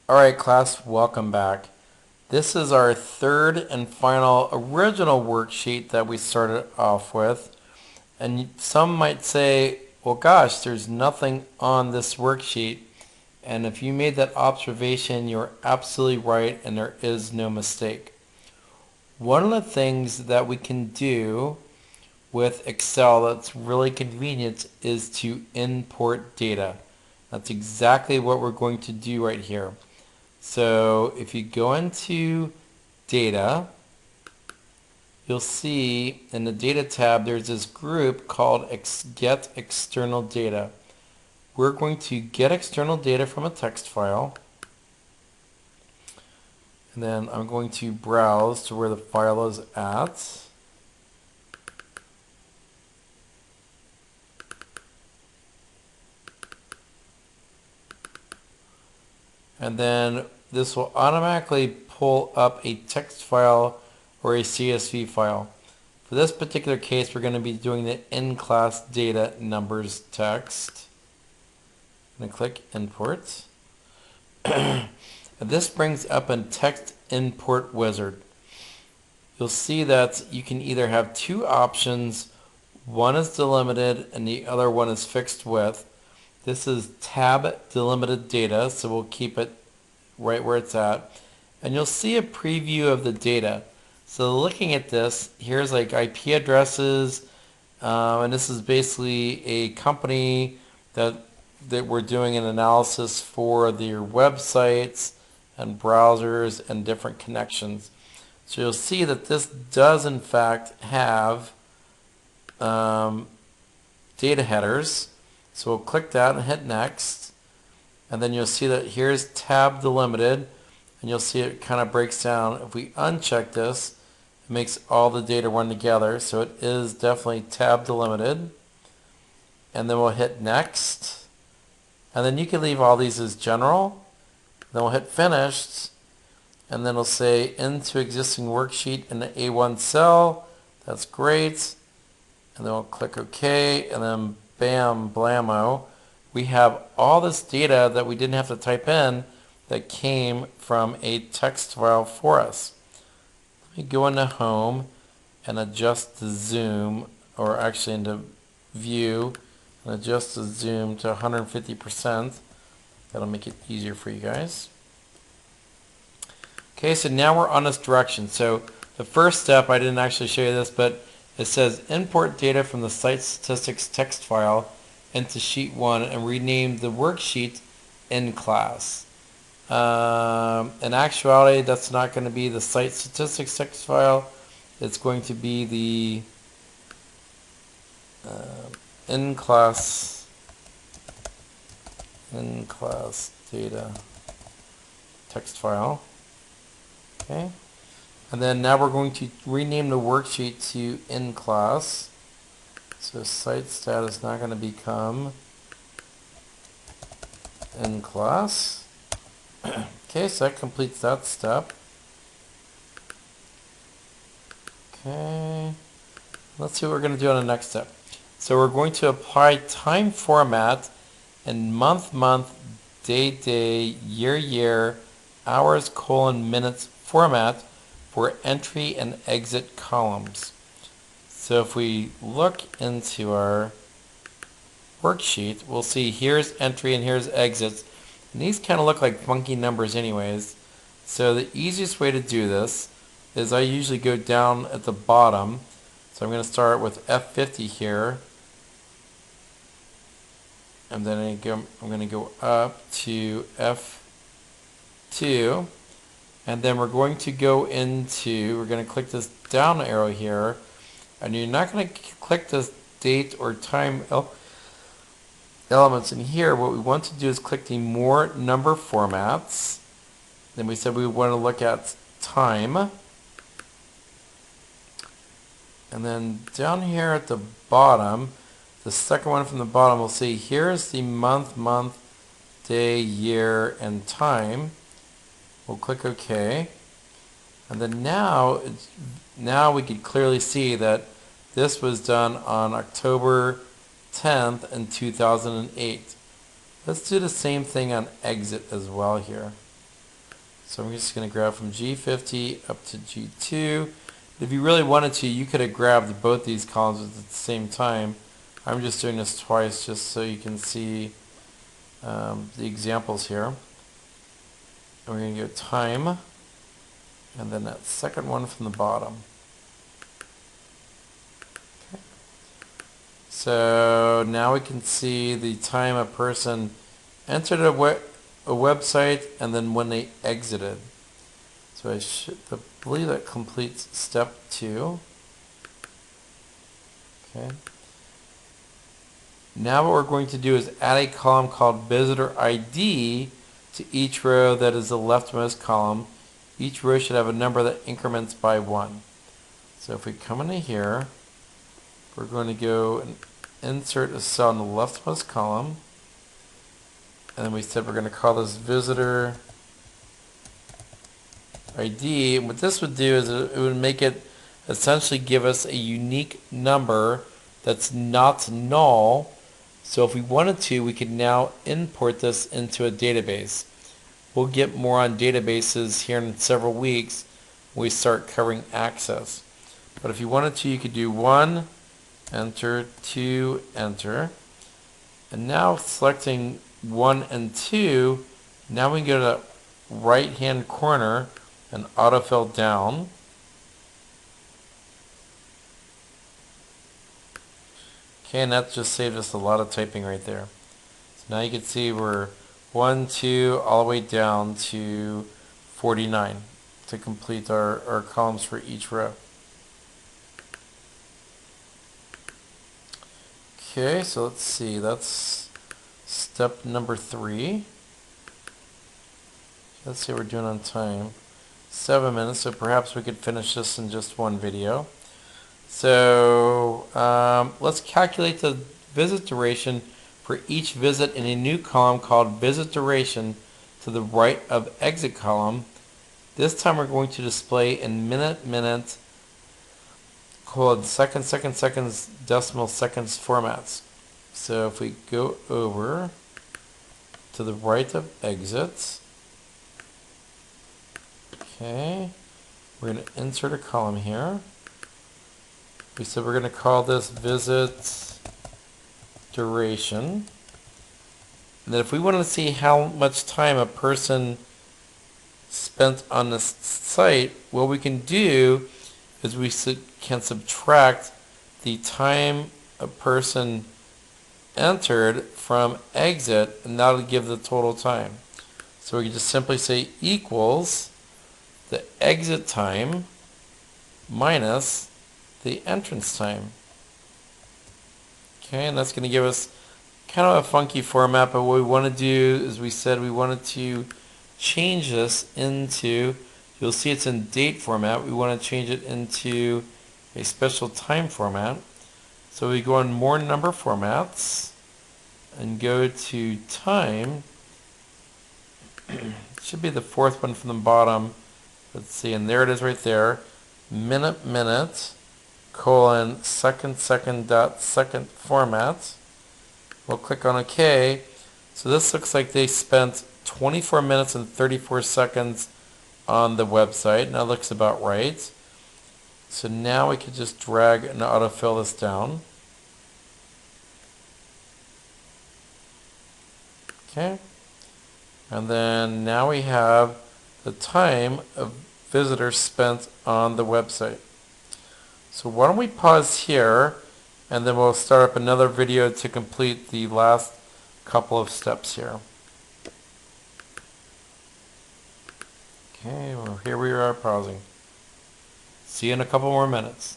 Alright class, welcome back. This is our third and final original worksheet that we started off with. And some might say, well gosh, there's nothing on this worksheet. And if you made that observation, you're absolutely right and there is no mistake. One of the things that we can do with Excel that's really convenient is to import data. That's exactly what we're going to do right here. So if you go into data, you'll see in the data tab there's this group called get external data. We're going to get external data from a text file, and then I'm going to browse to where the file is at. And then this will automatically pull up a text file or a CSV file. For this particular case, we're going to be doing the in-class data numbers text. I'm going to click import. And this brings up a text import wizard. You'll see that you can either have two options. One is delimited and the other one is fixed width. This is tab delimited data, so we'll keep it right where it's at. And you'll see a preview of the data. So looking at this, here's like IP addresses, and this is basically a company that we're doing an analysis for their websites and browsers and different connections. So you'll see that this does in fact have data headers. So we'll click that and hit next. And then you'll see that here's tab delimited. And you'll see it kind of breaks down. If we uncheck this, it makes all the data run together. So it is definitely tab delimited. And then we'll hit next. And then you can leave all these as general. Then we'll hit finished. And then we'll say into existing worksheet in the A1 cell. That's great. And then we'll click OK. And then bam, blammo. We have all this data that we didn't have to type in that came from a text file for us. Let me go into home and adjust the zoom, or actually into view, and adjust the zoom to 150%. That'll make it easier for you guys. Okay, so now we're on this direction. So the first step, I didn't actually show you this, but it says import data from the site statistics text file into sheet 1 and rename the worksheet in class. In actuality, that's not going to be the site statistics text file. It's going to be the in class data text file. Okay. And then now we're going to rename the worksheet to in class. So site stat is not going to become in class. Okay, so that completes that step. Okay, let's see what we're going to do on the next step. So we're going to apply time format in month, day, year, hours, minutes format for entry and exit columns. So if we look into our worksheet, we'll see here's entry and here's exits. And these kind of look like funky numbers anyways. So the easiest way to do this is I usually go down at the bottom. So I'm going to start with F50 here. And then I'm going to go up to F2. And then we're going to go into, we're going to click this down arrow here. And you're not going to click this date or time elements in here. What we want to do is click the more number formats. Then we said we want to look at time. And then down here at the bottom, the second one from the bottom, we'll see here's the month, day, year, and time. We'll click OK. And then now we can clearly see that this was done on October 10th in 2008. Let's do the same thing on exit as well here. So I'm just going to grab from G50 up to G2. If you really wanted to, you could have grabbed both these columns at the same time. I'm just doing this twice just so you can see the examples here. And we're going to go time, and then that second one from the bottom. Okay. So now we can see the time a person entered a website and then when they exited. So I believe that completes step 2. Okay. Now what we're going to do is add a column called visitor ID to each row that is the leftmost column. Each row should have a number that increments by 1. So if we come into here, we're going to go and insert a cell in the leftmost column. And then we said we're going to call this visitor ID. And what this would do is it would make it essentially give us a unique number that's not null. So if we wanted to, we could now import this into a database. We'll get more on databases here in several weeks when we start covering access. But if you wanted to, you could do 1, enter, 2, enter. And now selecting 1 and 2, now we can go to the right-hand corner and autofill down. Okay, and that just saved us a lot of typing right there. So now you can see we're 1, 2, all the way down to 49 to complete our columns for each row. Okay, so let's see, that's step number 3. Let's see what we're doing on time. 7 minutes, so perhaps we could finish this in just one video. So let's calculate the visit duration for each visit in a new column called visit duration to the right of exit column. This time we're going to display in minute, called seconds, decimal seconds formats. So if we go over to the right of exit, okay, we're going to insert a column here. We said we're going to call this visit duration. And then if we want to see how much time a person spent on this site, what we can do is we can subtract the time a person entered from exit, and that'll give the total time. So we can just simply say equals the exit time minus the entrance time. Okay, and that's going to give us kind of a funky format, but what we want to do is we said we wanted to change this into, you'll see it's in date format, we want to change it into a special time format. So we go on more number formats and go to time. It should be the fourth one from the bottom. Let's see, and there it is right there. Minute, colon, second dot second format. We'll click on OK. So this looks like they spent 24 minutes and 34 seconds on the website, and that looks about right. So now we could just drag and autofill this down. Okay. And then now we have the time of visitors spent on the website. So why don't we pause here, and then we'll start up another video to complete the last couple of steps here. Okay, well here we are pausing. See you in a couple more minutes.